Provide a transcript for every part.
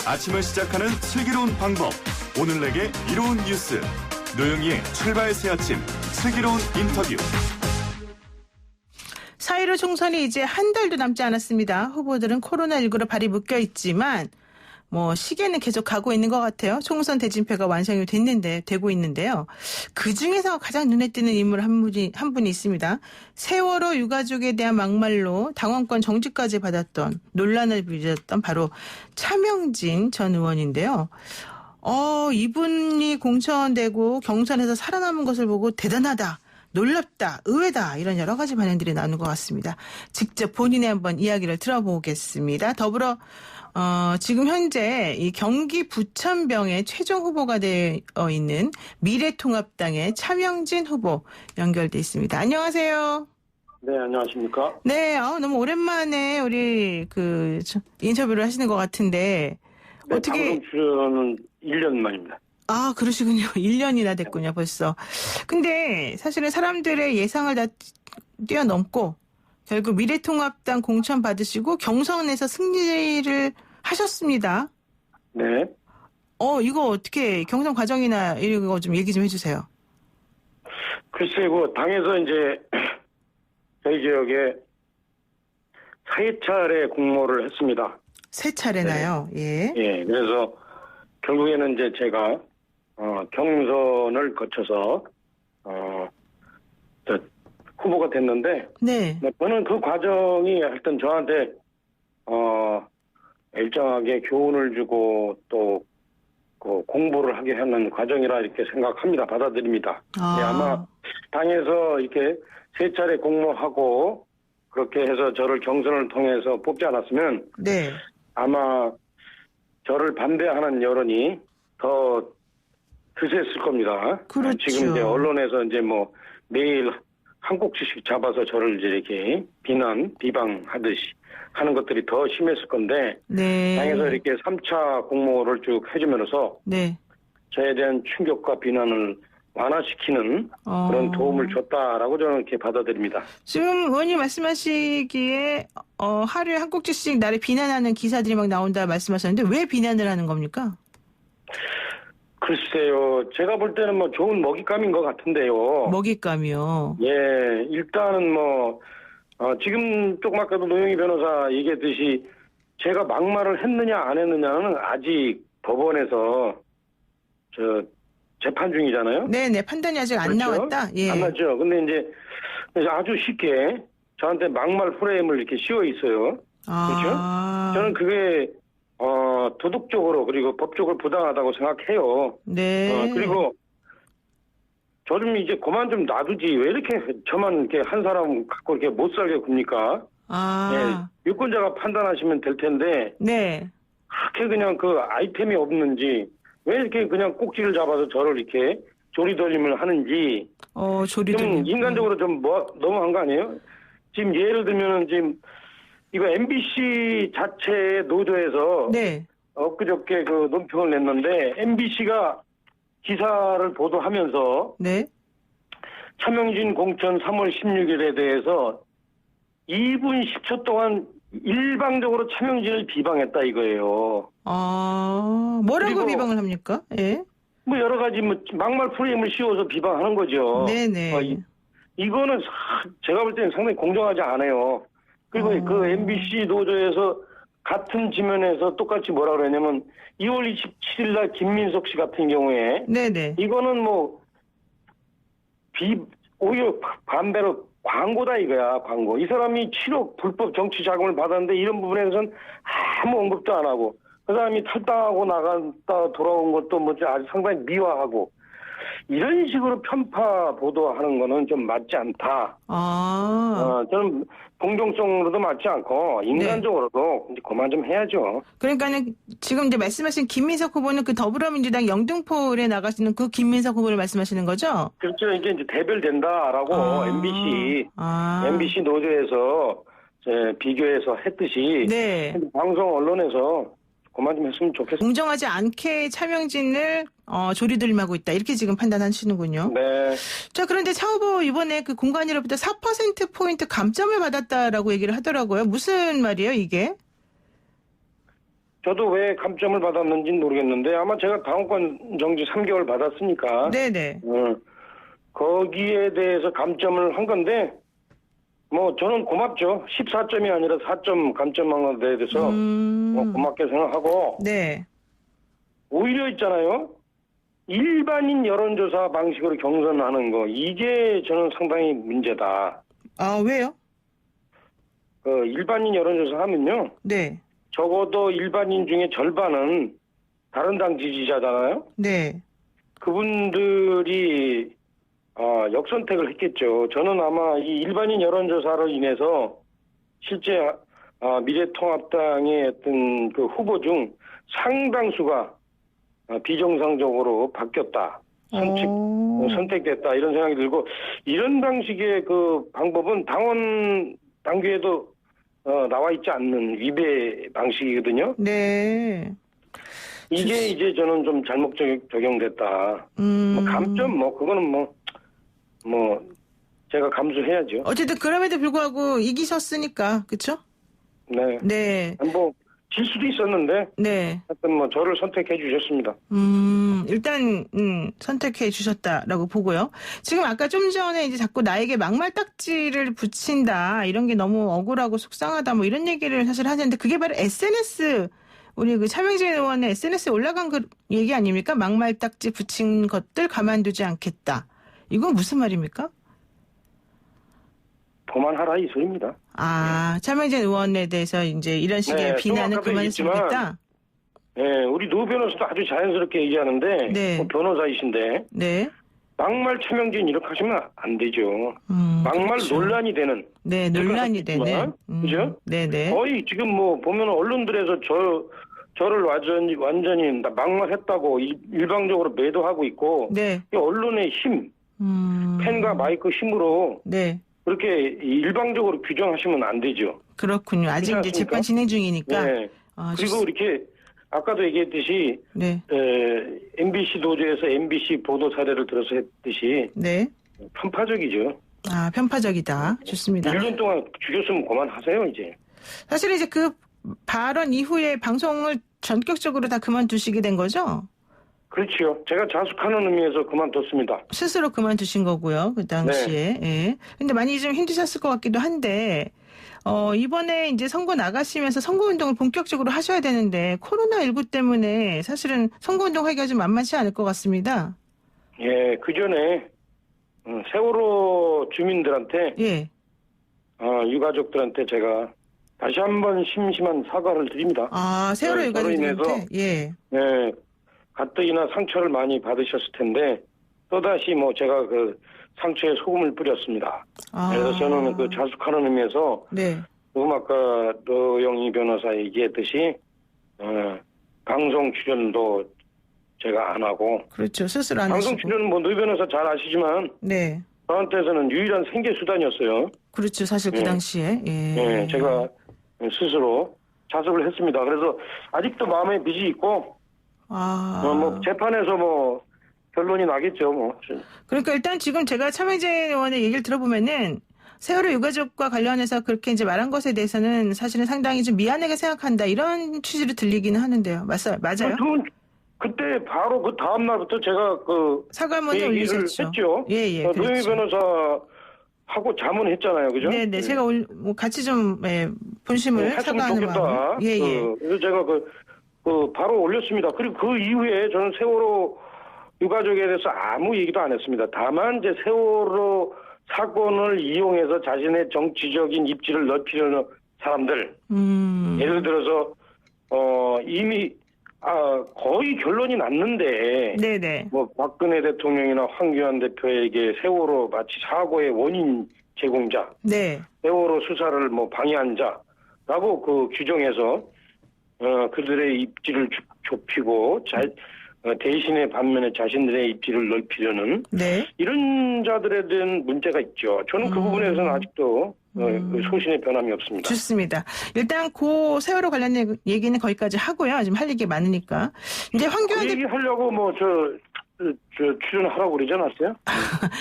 아침을 시작하는 슬기로운 방법. 오늘 내게 이로운 뉴스. 노영희의 출발 새 아침 슬기로운 인터뷰. 4.15 총선이 이제 한 달도 남지 않았습니다. 후보들은 코로나19로 발이 묶여 있지만 시계는 계속 가고 있는 것 같아요. 총선 대진표가 완성이 되고 있는데요. 그중에서 가장 눈에 띄는 인물 한 분이 있습니다. 세월호 유가족에 대한 막말로 당원권 정지까지 받았던 논란을 빚었던 바로 차명진 전 의원인데요. 이분이 공천되고 경선에서 살아남은 것을 보고 대단하다, 놀랍다, 의외다 이런 여러 가지 반응들이 나오는 것 같습니다. 직접 본인의 한번 이야기를 들어보겠습니다. 더불어 지금 현재 이 경기 부천병의 최종 후보가 되어 있는 미래통합당의 차명진 후보 연결돼 있습니다. 안녕하세요. 네, 안녕하십니까? 네, 너무 오랜만에 우리 인터뷰를 하시는 것 같은데 네, 어떻게? 방송 출연은 1년 만입니다. 아, 그러시군요. 1년이나 됐군요, 벌써. 근데 사실은 사람들의 예상을 다 뛰어넘고 결국 미래통합당 공천 받으시고 경선에서 승리를 하셨습니다. 네. 이거 어떻게 경선 과정이나 이런 거 좀 얘기 좀 해주세요. 글쎄, 당에서 이제 저희 지역에 4차례 공모를 했습니다. 3차례나요? 네. 예. 예, 그래서 결국에는 이제 제가 경선을 거쳐서 후보가 됐는데, 네. 저는 그 과정이 하여튼 저한테 일정하게 교훈을 주고 또 공부를 하게 하는 과정이라 이렇게 생각합니다. 받아들입니다. 네, 아마 당에서 이렇게 3차례 공모하고 그렇게 해서 저를 경선을 통해서 뽑지 않았으면 네. 아마 저를 반대하는 여론이 더 드셌을 겁니다. 그렇죠. 지금 이제 언론에서 이제 매일 한 꼭지씩 잡아서 저를 이제 이렇게 비방하듯이 하는 것들이 더 심했을 건데, 네. 당에서 이렇게 3차 공모를 쭉 해주면서 네. 저에 대한 충격과 비난을 완화시키는 그런 도움을 줬다라고 저는 이렇게 받아들입니다. 지금 의원님 말씀하시기에 하루에 한 꼭지씩 나를 비난하는 기사들이 막 나온다 말씀하셨는데 왜 비난을 하는 겁니까? 글쎄요. 제가 볼 때는 좋은 먹잇감인 것 같은데요. 먹잇감이요? 예. 일단은 지금 조금 아까도 노영희 변호사 얘기했듯이 제가 막말을 했느냐 안 했느냐는 아직 법원에서 재판 중이잖아요. 네네. 판단이 아직 안 그렇죠? 나왔다? 예. 안 나죠. 근데 이제 아주 쉽게 저한테 막말 프레임을 이렇게 씌워 있어요. 그렇죠? 저는 그게 도덕적으로 그리고 법적으로 부당하다고 생각해요. 네. 그리고 저 좀 이제 그만 좀 놔두지. 왜 이렇게 저만 이렇게 한 사람 갖고 이렇게 못 살게 굽니까? 예, 유권자가 판단하시면 될 텐데. 네. 그렇게 그냥 그 아이템이 없는지 왜 이렇게 그냥 꼭지를 잡아서 저를 이렇게 조리돌림을 하는지. 조리돌림. 좀 인간적으로 좀 너무한 거 아니에요? 지금 예를 들면은 지금 이거 MBC 자체의 노조에서 네. 엊그저께 그 논평을 냈는데 MBC가 기사를 보도하면서 네. 차명진 공천 3월 16일에 대해서 2분 10초 동안 일방적으로 차명진을 비방했다 이거예요. 뭐라고 비방을 합니까? 예. 여러 가지 막말 프레임을 씌워서 비방하는 거죠. 네네. 이거는 제가 볼 때는 상당히 공정하지 않아요. 그리고 그 MBC 노조에서 같은 지면에서 똑같이 뭐라 그러냐면 2월 27일 날 김민석 씨 같은 경우에 네네. 이거는 오히려 반대로 광고다 이거야, 광고. 이 사람이 7억 불법 정치 자금을 받았는데 이런 부분에서는 아무 언급도 안 하고 그 사람이 탈당하고 나갔다 돌아온 것도 아주 상당히 미화하고 이런 식으로 편파 보도하는 거는 좀 맞지 않다. 저는 공정성으로도 맞지 않고 인간적으로도 이제 그만 좀 해야죠. 그러니까는 지금 이제 말씀하신 김민석 후보는 그 더불어민주당 영등포에 나가시는 그 김민석 후보를 말씀하시는 거죠? 그렇죠. 이게 이제 대별된다라고 MBC 노조에서 비교해서 했듯이 네. 방송 언론에서 그만 좀 했으면 좋겠습니다. 공정하지 않게 차명진을 조리돌림하고 있다. 이렇게 지금 판단하시는군요. 네. 자, 그런데 차 후보 이번에 그 공관위로부터 4%포인트 감점을 받았다라고 얘기를 하더라고요. 무슨 말이에요, 이게? 저도 왜 감점을 받았는지는 모르겠는데 아마 제가 당원권 정지 3개월 받았으니까 네네. 거기에 대해서 감점을 한 건데 뭐 저는 고맙죠. 14점이 아니라 4점 감점한 것에 대해서 고맙게 생각하고 네. 오히려 있잖아요. 일반인 여론조사 방식으로 경선하는 거 이게 저는 상당히 문제다. 아, 왜요? 일반인 여론조사 하면요. 네. 적어도 일반인 중에 절반은 다른 당 지지자잖아요. 네. 그분들이 역선택을 했겠죠. 저는 아마 이 일반인 여론조사로 인해서 실제 미래통합당의 어떤 그 후보 중 상당수가 비정상적으로 바뀌었다. 선택됐다. 이런 생각이 들고 이런 방식의 그 방법은 당원 당규에도 나와 있지 않는 위배 방식이거든요. 네. 이게 이제 저는 좀 잘못 적용됐다. 뭐 감점 그거는 제가 감수해야죠. 어쨌든 그럼에도 불구하고 이기셨으니까 그렇죠? 네. 네. 질 수도 있었는데. 네. 하여튼 저를 선택해 주셨습니다. 일단 선택해 주셨다라고 보고요. 지금 아까 좀 전에 이제 자꾸 나에게 막말 딱지를 붙인다 이런 게 너무 억울하고 속상하다 뭐 이런 얘기를 사실 하는데 그게 바로 SNS 우리 그 차명진 의원의 SNS에 올라간 그 얘기 아닙니까? 막말 딱지 붙인 것들 가만두지 않겠다. 이건 무슨 말입니까? 그만하라 이 소리입니다. 차명진 의원에 대해서 이제 이런 식의 비난을 그만했으면 좋겠다. 네, 우리 노 변호사도 아주 자연스럽게 얘기하는데 네. 변호사이신데 네. 막말 차명진 이렇게 하시면 안 되죠. 막말 그렇죠. 논란이 되는. 네, 논란이 되는. 그죠? 네네. 거의 지금 보면 언론들에서 저를 완전히 막말했다고 일방적으로 매도하고 있고. 네. 이 언론의 힘, 펜과 마이크 힘으로. 네. 그렇게 일방적으로 규정하시면 안 되죠. 그렇군요. 아직 이제 재판 진행 중이니까. 네. 그리고 이렇게 아까도 얘기했듯이 네. MBC 노조에서 MBC 보도 사례를 들어서 했듯이 네. 편파적이죠. 편파적이다. 좋습니다. 1년 동안 죽였으면 그만하세요 이제. 사실 이제 그 발언 이후에 방송을 전격적으로 다 그만두시게 된 거죠? 그렇죠. 제가 자숙하는 의미에서 그만뒀습니다. 스스로 그만두신 거고요. 그 당시에. 예. 근데 많이 좀 힘드셨을 것 같기도 한데, 이번에 이제 선거 나가시면서 선거운동을 본격적으로 하셔야 되는데, 코로나19 때문에 사실은 선거운동 하기가 좀 만만치 않을 것 같습니다. 예, 그 전에, 세월호 주민들한테, 예. 유가족들한테 제가 다시 한번 심심한 사과를 드립니다. 세월호 네, 유가족들한테? 예. 네. 가뜩이나 상처를 많이 받으셨을 텐데 또다시 제가 그 상처에 소금을 뿌렸습니다. 그래서 저는 그 자숙하는 의미에서 네. 아까 노영희 변호사 얘기했듯이 방송 출연도 제가 안 하고 그렇죠. 스스로 안 방송 하시고. 출연은 노 변호사 잘 아시지만 네. 저한테서는 유일한 생계 수단이었어요. 그렇죠. 사실 그 당시에. 예. 네, 제가 스스로 자숙을 했습니다. 그래서 아직도 마음에 빚이 있고 재판에서 결론이 나겠죠, 그러니까 일단 지금 제가 차명진 의원의 얘기를 들어보면은 세월호 유가족과 관련해서 그렇게 이제 말한 것에 대해서는 사실은 상당히 좀 미안하게 생각한다 이런 취지로 들리기는 하는데요. 맞아요? 그때 바로 그 다음 날부터 제가 사과문을 올리셨죠. 했죠. 예. 노영희 변호사하고 자문했잖아요, 그죠? 네네. 제가 같이 좀 본심을 사과하는 마음. 예. 그래서 제가 바로 올렸습니다. 그리고 그 이후에 저는 세월호 유가족에 대해서 아무 얘기도 안 했습니다. 다만 이제 세월호 사건을 이용해서 자신의 정치적인 입지를 넓히려는 사람들, 예를 들어서 이미 거의 결론이 났는데, 네네. 박근혜 대통령이나 황교안 대표에게 세월호 마치 사고의 원인 제공자, 네. 세월호 수사를 방해한 자라고 규정해서 그들의 입지를 좁히고 대신에 반면에 자신들의 입지를 넓히려는 네. 이런 자들에 대한 문제가 있죠. 저는 그 부분에서는 아직도 소신의 변함이 없습니다. 좋습니다. 일단 세월호 관련 얘기는 거기까지 하고요. 지금 할 얘기 많으니까. 이제 황교안 얘기하려고 출연하라고 그러지 않았어요?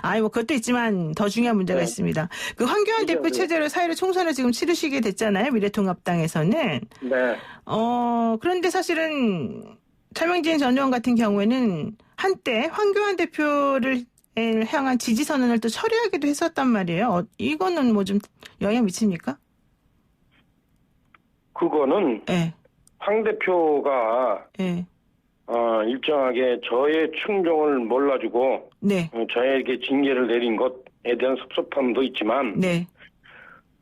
아이, 뭐, 그것도 있지만 더 중요한 문제가 네. 있습니다. 그 황교안 대표 그죠, 체제로 4.15 총선을 지금 치르시게 됐잖아요. 미래통합당에서는. 네. 그런데 사실은 차명진 전 의원 같은 경우에는 한때 황교안 대표를 향한 지지 선언을 또 처리하기도 했었단 말이에요. 이거는 뭐 좀 영향 미칩니까? 그거는 예. 황 대표가 예. 일정하게 저의 충정을 몰라주고 네. 저에게 징계를 내린 것에 대한 섭섭함도 있지만 네.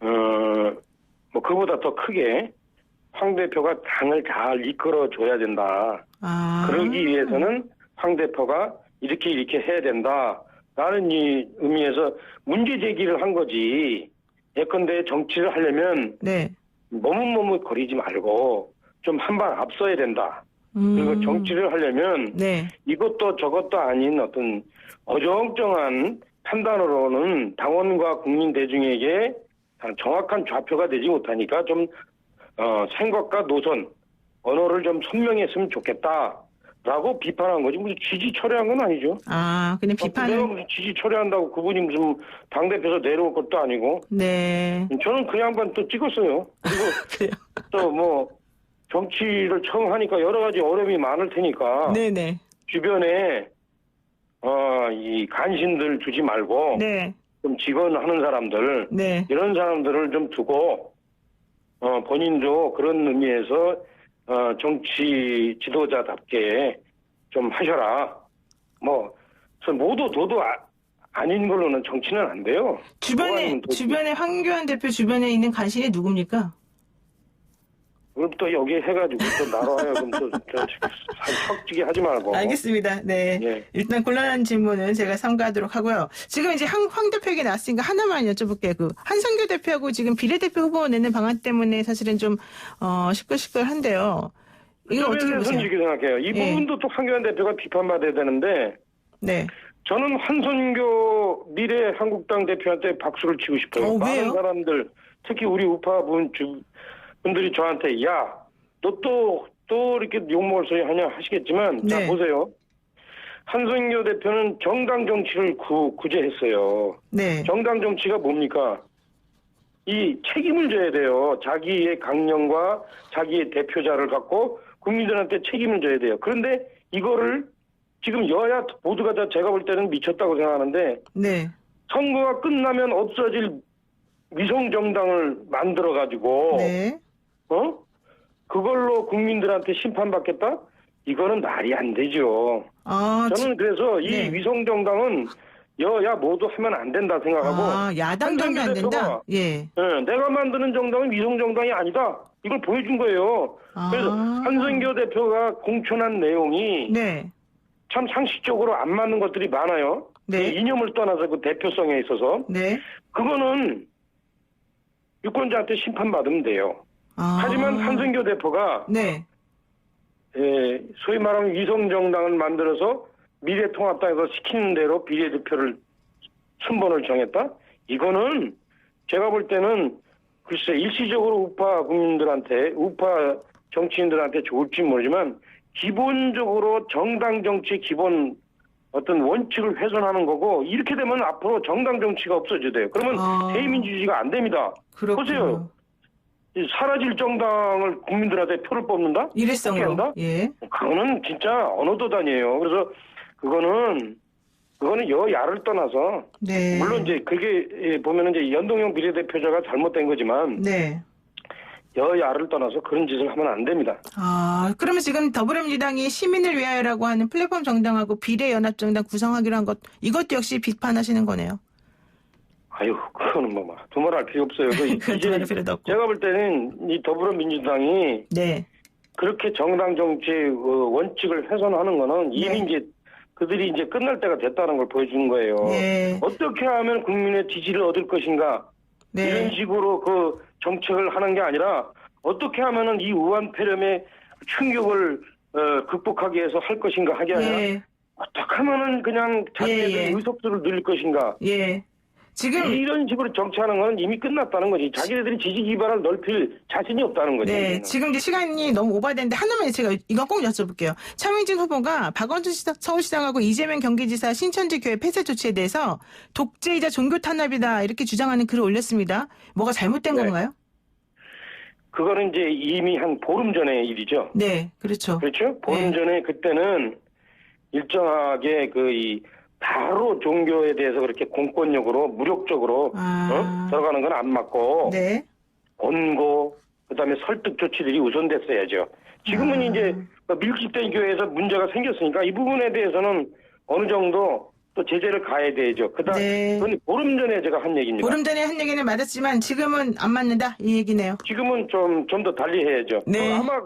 뭐 그보다 더 크게 황 대표가 당을 잘 이끌어줘야 된다. 아. 그러기 위해서는 황 대표가 이렇게 해야 된다라는 이 의미에서 문제 제기를 한 거지. 예컨대 정치를 하려면 네. 머뭇머뭇거리지 말고 좀 한 발 앞서야 된다. 그리고 정치를 하려면 네. 이것도 저것도 아닌 어떤 어정쩡한 판단으로는 당원과 국민 대중에게 정확한 좌표가 되지 못하니까 좀 생각과 노선, 언어를 좀 선명했으면 좋겠다라고 비판한 거지. 무슨 지지 처리한 건 아니죠. 아, 그냥 내가 비판은. 무슨 지지 처리한다고 그분이 무슨 당대표에서 내려올 것도 아니고. 네. 저는 그 양반 또 찍었어요. 그리고 그래요. 또 뭐 정치를 처음 하니까 여러 가지 어려움이 많을 테니까 네네. 주변에 이 간신들 두지 말고 네. 좀 직원하는 사람들 네. 이런 사람들을 좀 두고 본인도 그런 의미에서 정치 지도자답게 좀 하셔라. 뭐 모두 도도 아닌 걸로는 정치는 안 돼요. 주변에 황교안 대표 주변에 있는 간신이 누굽니까? 그럼 또 여기 해가지고 또 나눠요. 그럼 또 섞지게 하지 말고. 알겠습니다. 네. 예. 일단 곤란한 질문은 제가 삼가하도록 하고요. 지금 이제 황 대표에게 나왔으니까 하나만 여쭤볼게요. 그 한성규 대표하고 지금 비례대표 후보 내는 방안 때문에 사실은 좀 시끌시끌한데요. 이거 어떻게 보세요? 솔직히 생각해요. 이 예. 부분도 또 황교안 대표가 비판받아야 되는데 네. 저는 한선교 미래 한국당 대표한테 박수를 치고 싶어요. 많은 왜요? 사람들 특히 우리 우파 분들이 저한테 야, 너 또 이렇게 욕먹을 소리 하냐 하시겠지만 네. 자 보세요. 한선교 대표는 정당 정치를 구제했어요. 네. 정당 정치가 뭡니까? 이 책임을 져야 돼요. 자기의 강령과 자기의 대표자를 갖고 국민들한테 책임을 져야 돼요. 그런데 이거를 지금 여야 모두가 다 제가 볼 때는 미쳤다고 생각하는데 네. 선거가 끝나면 없어질 위성정당을 만들어가지고 네. 그걸로 국민들한테 심판받겠다? 이거는 말이 안 되죠. 저는 그래서 이 네. 위성정당은 여야 모두 하면 안 된다 생각하고 야당도 하면 안 된다? 예. 내가 만드는 정당은 위성정당이 아니다. 이걸 보여준 거예요. 그래서 한선교 대표가 공천한 내용이 네. 참 상식적으로 안 맞는 것들이 많아요. 네. 그 이념을 떠나서 그 대표성에 있어서 네. 그거는 유권자한테 심판받으면 돼요. 하지만 한선교 대표가 네. 소위 말하면 위성정당을 만들어서 미래통합당에서 시키는 대로 비례대표를 순번을 정했다? 이거는 제가 볼 때는 글쎄 일시적으로 우파 국민들한테 우파 정치인들한테 좋을지 모르지만 기본적으로 정당 정치 기본 어떤 원칙을 훼손하는 거고 이렇게 되면 앞으로 정당 정치가 없어져야 돼요. 그러면 대의민주주의가 안 됩니다. 그렇군요. 보세요. 사라질 정당을 국민들한테 표를 뽑는다? 일회성으로. 한다? 예. 그거는 진짜 어느 도단이에요. 그래서 그거는 여야를 떠나서 네. 물론 이제 그게 보면은 이제 연동형 비례대표자가 잘못된 거지만 네. 여야를 떠나서 그런 짓을 하면 안 됩니다. 그러면 지금 더불어민주당이 시민을 위하여라고 하는 플랫폼 정당하고 비례연합정당 구성하기로 한 것, 이것도 역시 비판하시는 거네요. 아유, 그거는 뭐 두말할 필요 없어요. 그건 두말할 필요도 없고. 제가 볼 때는 이 더불어민주당이 네. 그렇게 정당 정치의 원칙을 훼손하는 거는 이미 이제 그들이 이제 끝날 때가 됐다는 걸 보여주는 거예요. 네. 어떻게 하면 국민의 지지를 얻을 것인가? 네. 이런 식으로 그 정책을 하는 게 아니라 어떻게 하면은 이 우한폐렴의 충격을 극복하기 위해서 할 것인가 하게 아니라 예. 어떻게 하면은 그냥 자기네들의 의석수를 늘릴 것인가. 예. 지금 이런 식으로 정치하는 건 이미 끝났다는 거지. 자기네들이 지지 기반을 넓힐 자신이 없다는 거지. 네, 이제는. 지금 이제 시간이 너무 오버됐는데 하나만 제가 이거 꼭 여쭤볼게요. 차명진 후보가 박원순 서울시장하고 이재명 경기지사 신천지 교회 폐쇄 조치에 대해서 독재이자 종교 탄압이다 이렇게 주장하는 글을 올렸습니다. 뭐가 잘못된 네. 건가요? 그거는 이제 이미 한 보름 전의 일이죠. 네, 그렇죠. 그렇죠? 보름 네. 전에 그때는 일정하게 바로 종교에 대해서 그렇게 공권력으로 무력적으로 들어가는 건 안 맞고 네. 권고 그다음에 설득 조치들이 우선됐어야죠. 지금은 이제 밀집된 교회에서 문제가 생겼으니까 이 부분에 대해서는 어느 정도 또 제재를 가해야 되죠. 그다음 네. 그건 보름 전에 제가 한 얘기입니다. 보름 전에 한 얘기는 맞았지만 지금은 안 맞는다 이 얘기네요. 지금은 좀 더 달리 해야죠. 네. 아마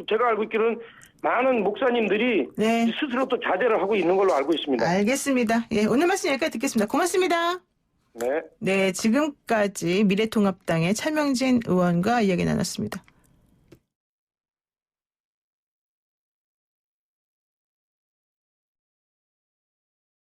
제가 알고 있기로는 많은 목사님들이 네. 스스로 또 자제를 하고 있는 걸로 알고 있습니다. 알겠습니다. 예, 오늘 말씀 여기까지 듣겠습니다. 고맙습니다. 네. 네, 지금까지 미래통합당의 차명진 의원과 이야기 나눴습니다.